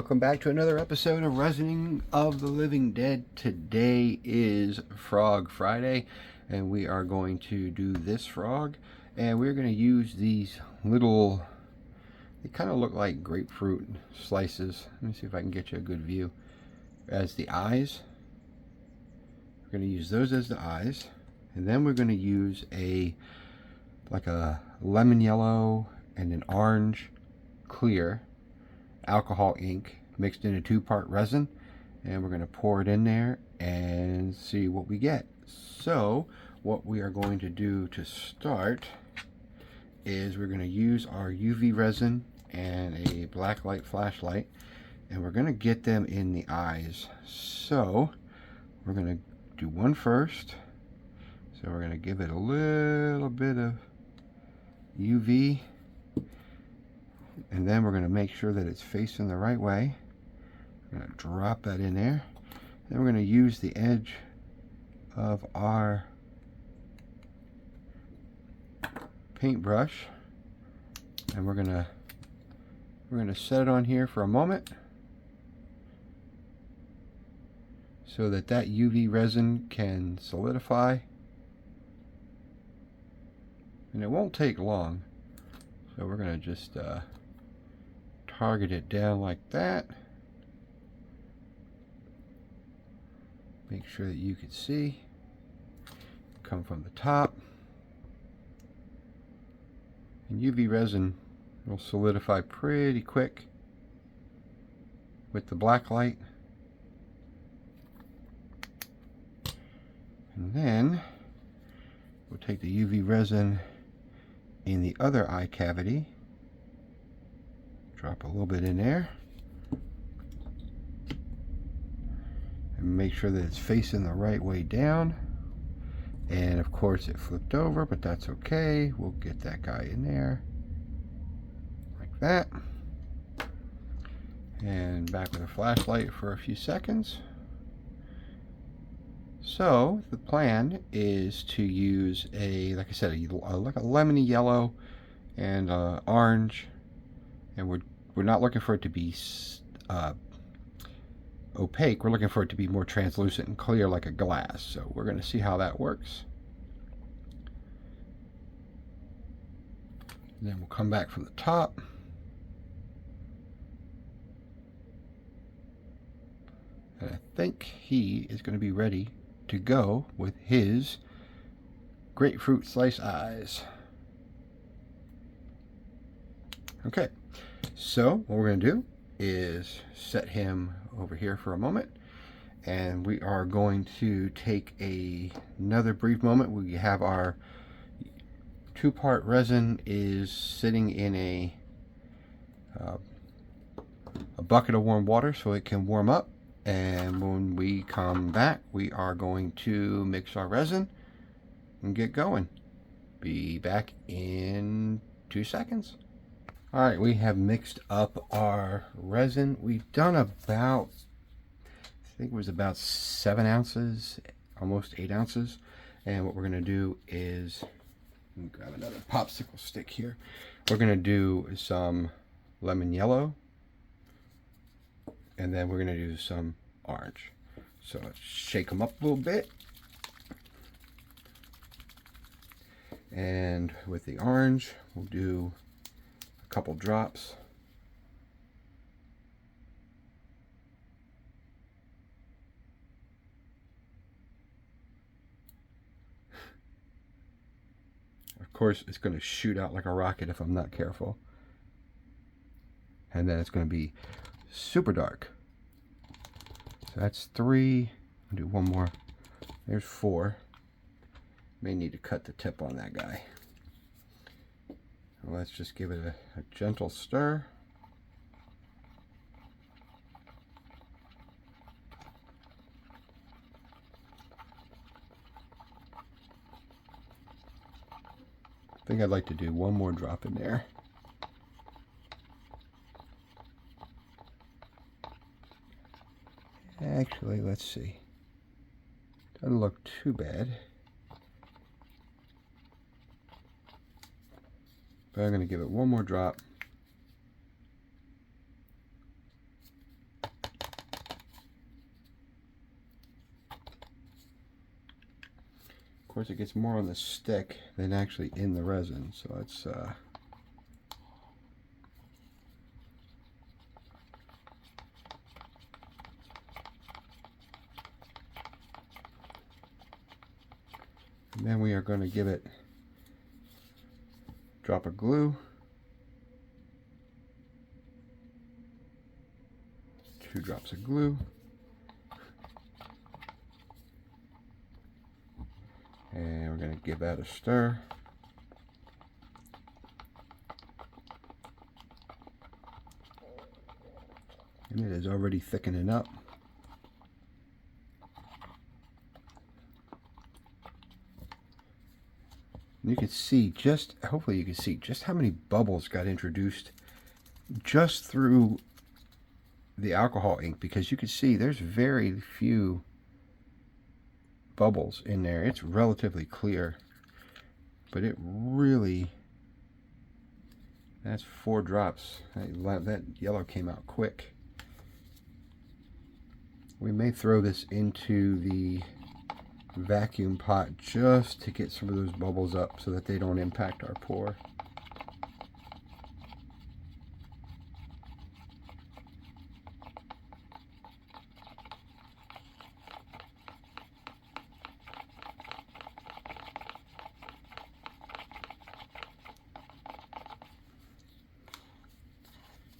Welcome back to another episode of Resining of the Living Dead. Today is Frog Friday, and we are going to do this frog, and we're going to use these little, they kind of look like grapefruit slices. Let me see if I can get you a good view. As the eyes, we're going to use those as the eyes, and then we're going to use like a lemon yellow and an orange clear alcohol ink mixed in a 2-part resin, and we're going to pour it in there and see what we get. So what we are going to do to start is we're going to use our UV resin and a black light flashlight, and we're going to get them in the eyes. So we're going to do one first. So we're going to give it a little bit of UV, and then we're going to make sure that it's facing the right way. We're going to drop that in there. Then we're going to use the edge of our paintbrush, and we're going to set it on here for a moment so that UV resin can solidify. And it won't take long. So we're going to just target it down like that. Make sure that you can see. Come from the top. And UV resin will solidify pretty quick with the black light. And then we'll take the UV resin in the other eye cavity. Drop a little bit in there. And make sure that it's facing the right way down. And of course it flipped over, but that's okay. We'll get that guy in there. Like that. And back with a flashlight for a few seconds. So the plan is to use like I said, like a lemony yellow and orange, and we're not looking for it to be opaque. We're looking for it to be more translucent and clear like a glass. So we're going to see how that works. And then we'll come back from the top. And I think he is going to be ready to go with his grapefruit slice eyes. Okay, so what we're going to do is set him over here for a moment, and we are going to take another brief moment. We have our 2-part resin is sitting in a bucket of warm water so it can warm up. And when we come back, we are going to mix our resin and get going. Be back in 2 seconds. Alright, we have mixed up our resin. We've done about, I think it was about 7 ounces, almost 8 ounces. And what we're going to do is, grab another popsicle stick here. We're going to do some lemon yellow, and then we're going to do some orange. So let's shake them up a little bit. And with the orange, we'll do a couple drops. Of course, it's going to shoot out like a rocket if I'm not careful. And then it's going to be super dark. So that's 3. I'll do one more. There's 4. May need to cut the tip on that guy. Let's just give it a gentle stir. I think I'd like to do one more drop in there. Actually, let's see. Doesn't look too bad. But I'm going to give it one more drop. Of course, it gets more on the stick than actually in the resin, so let's and then we are going to give it a drop of glue, 2 drops of glue, and we're going to give that a stir. And it is already thickening up. And you can see just, hopefully you can see just how many bubbles got introduced just through the alcohol ink, because you can see there's very few bubbles in there. It's relatively clear, but it really, that's 4 drops. That yellow came out quick. We may throw this into the vacuum pot just to get some of those bubbles up so that they don't impact our pour.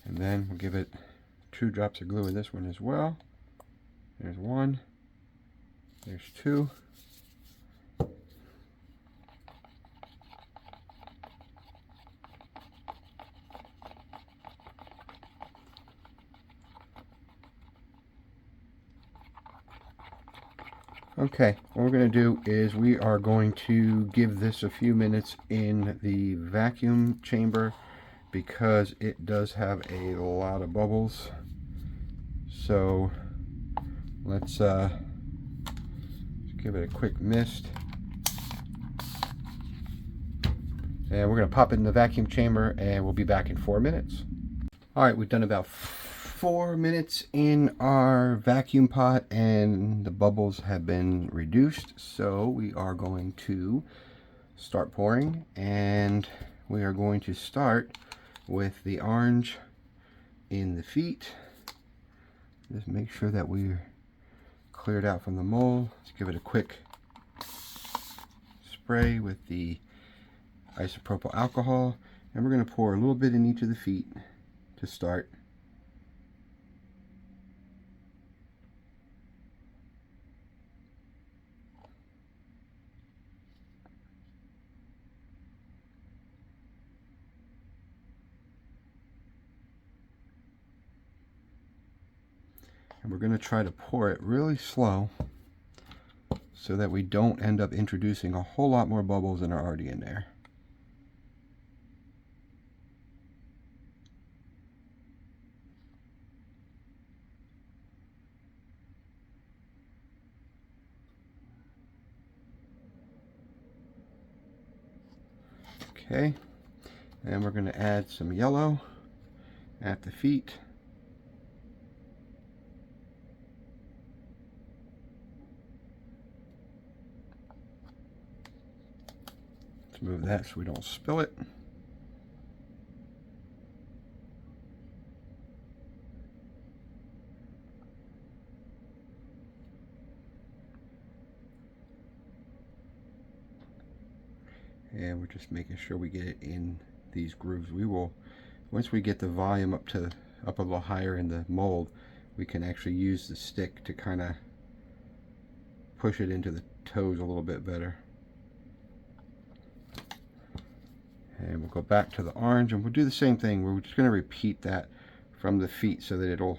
And then we'll give it 2 drops of glue in this one as well. There's 1, there's 2. Okay, what we're going to do is we are going to give this a few minutes in the vacuum chamber because it does have a lot of bubbles. So let's give it a quick mist. And we're going to pop it in the vacuum chamber and we'll be back in 4 minutes. All right, we've done about 4 minutes in our vacuum pot and the bubbles have been reduced. So we are going to start pouring, and we are going to start with the orange in the feet. Just make sure that we're cleared out from the mold. Let's give it a quick spray with the isopropyl alcohol, and we're going to pour a little bit in each of the feet to start. And we're going to try to pour it really slow so that we don't end up introducing a whole lot more bubbles than are already in there. Okay, and we're going to add some yellow at the feet. Let's move that so we don't spill it. And we're just making sure we get it in these grooves. We will, once we get the volume up a little higher in the mold, we can actually use the stick to kind of push it into the toes a little bit better. And we'll go back to the orange and we'll do the same thing. We're just going to repeat that from the feet so that it'll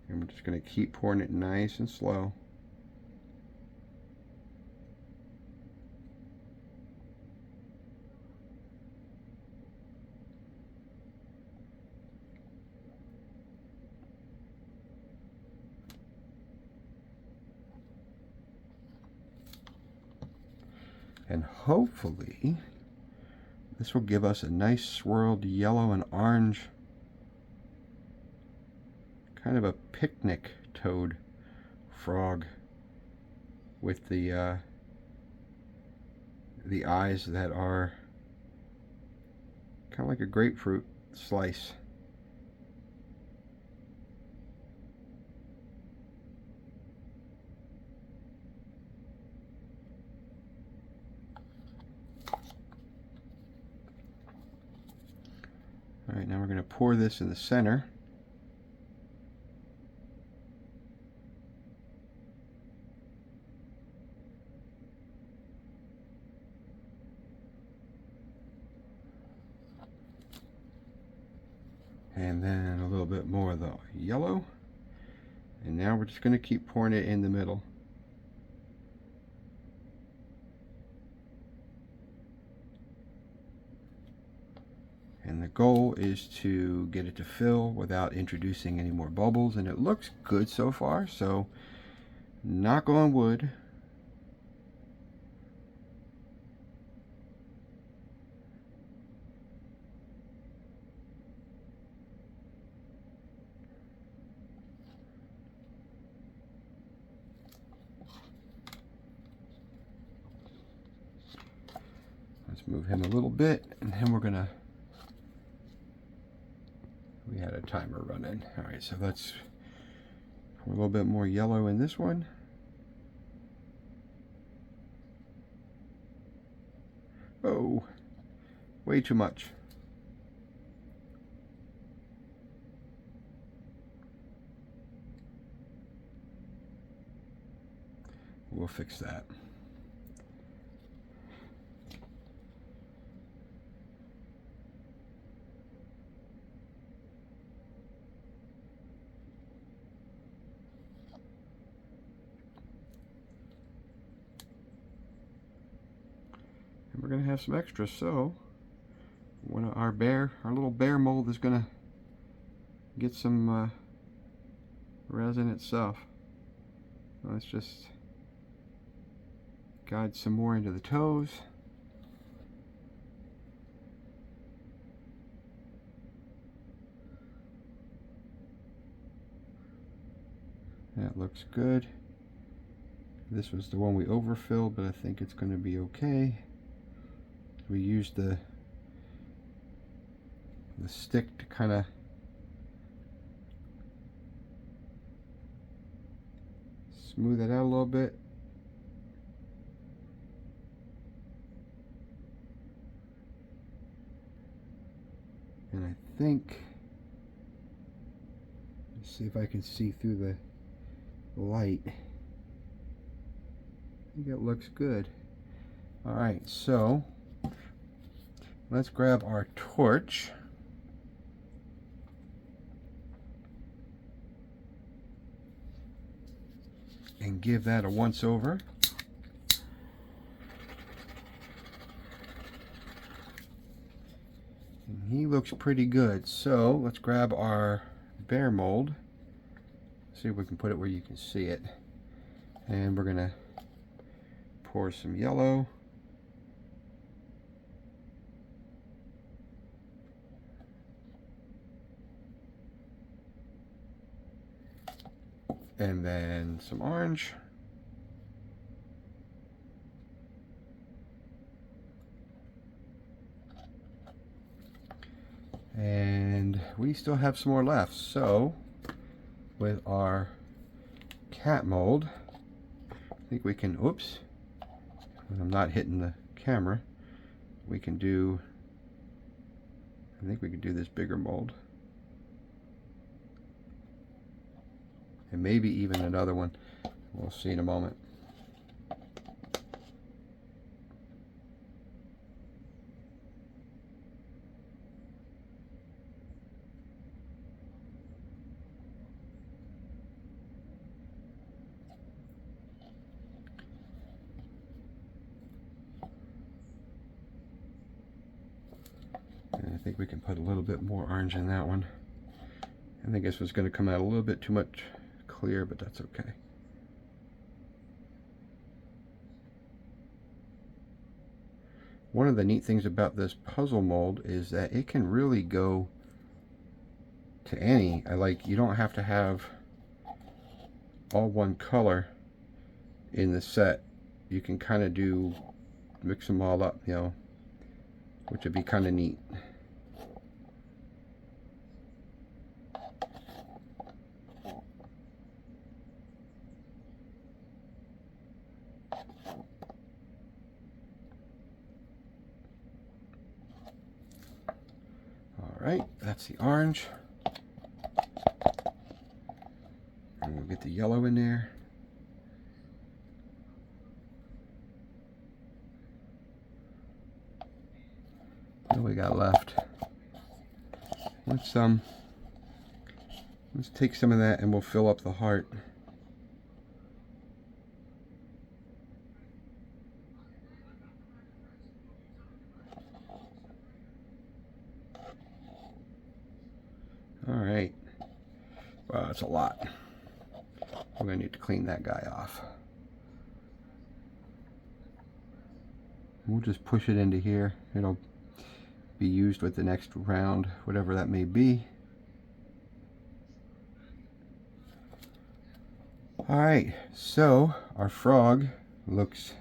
and we're just going to keep pouring it nice and slow. And hopefully this will give us a nice swirled yellow and orange kind of a picnic toad frog with the eyes that are kind of like a grapefruit slice. Alright, now we're going to pour this in the center. And then a little bit more of the yellow. And now we're just going to keep pouring it in the middle. And the goal is to get it to fill without introducing any more bubbles. And it looks good so far, so knock on wood. Let's move him a little bit, and then we're gonna, we had a timer running. All right, so let's pour a little bit more yellow in this one. Oh, way too much. We'll fix that. And we're going to have some extras, so our little bear mold is going to get some resin itself. Let's just guide some more into the toes. That looks good. This was the one we overfilled, but I think it's going to be okay. We used the stick to kind of smooth it out a little bit. And I think, let's see if I can see through the light. I think it looks good. All right, so let's grab our torch. And give that a once over. And he looks pretty good. So let's grab our bear mold. See if we can put it where you can see it. And we're gonna pour some yellow. And then some orange. And we still have some more left. So with our cat mold, I think we can, oops, I'm not hitting the camera. We can do, I think we could do this bigger mold. And maybe even another one. We'll see in a moment. And I think we can put a little bit more orange in that one. I think this was going to come out a little bit too much clear, but that's okay. One of the neat things about this puzzle mold is that it can really go to any. You don't have to have all one color in the set. You can kind of mix them all up, you know, which would be kind of neat. Alright, that's the orange. And we'll get the yellow in there. What do we got left? Let's take some of that and we'll fill up the heart. Alright. Wow, that's a lot. We're going to need to clean that guy off. We'll just push it into here. It'll be used with the next round, whatever that may be. Alright, so our frog looks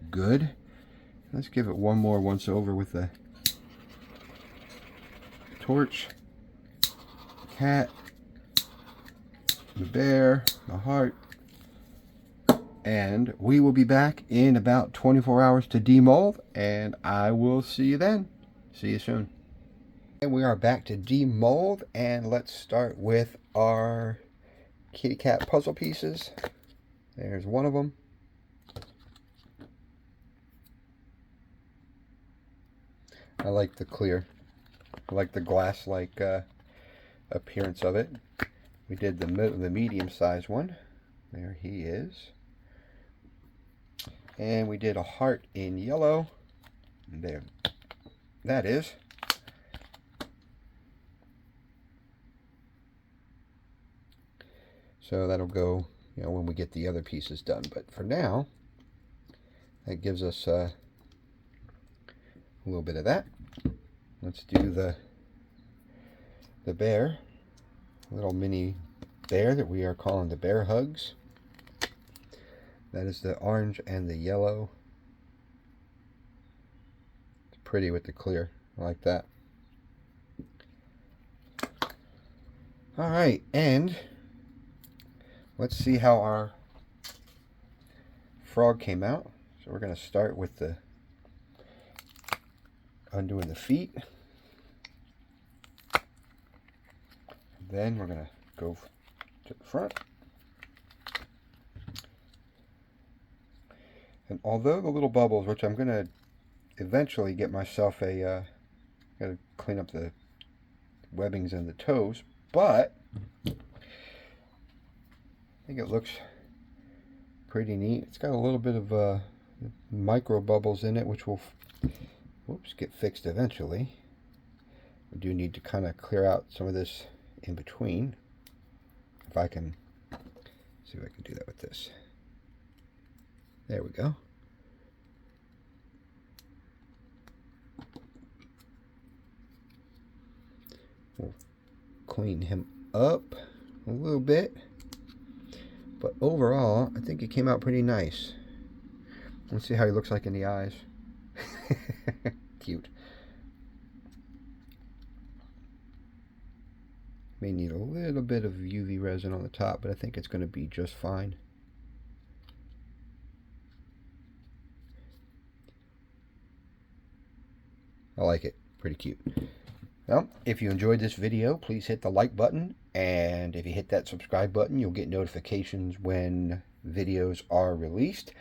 good. Let's give it one more once over with the torch. Cat, the bear, the heart, and we will be back in about 24 hours to demold, and I will see you then. See you soon. And we are back to demold, and let's start with our kitty cat puzzle pieces. There's one of them. I like the clear. I like the glass-like appearance of it. We did the medium-sized one. There he is. And we did a heart in yellow. There that is. So that'll go, you know, when we get the other pieces done. But for now, that gives us a little bit of that. Let's do the bear, little mini bear that we are calling the bear hugs. That is the orange and the yellow. It's pretty with the clear. I like that. Alright, and let's see how our frog came out. So we're going to start with the undoing the feet. Then we're going to go to the front. And although the little bubbles, which I'm going to eventually get myself a, got to clean up the webbings and the toes, but I think it looks pretty neat. It's got a little bit of micro bubbles in it, which will, whoops, get fixed eventually. We do need to kind of clear out some of this in between. If I can see if I can do that with this. There we go. We'll clean him up a little bit, but overall I think it came out pretty nice. Let's see how he looks like in the eyes. Cute. May need a little bit of UV resin on the top, but I think it's going to be just fine. I like it. Pretty cute. Well, if you enjoyed this video, please hit the like button, and if you hit that subscribe button, you'll get notifications when videos are released.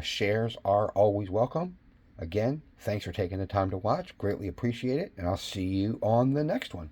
Shares are always welcome. Again, thanks for taking the time to watch. Greatly appreciate it, and I'll see you on the next one.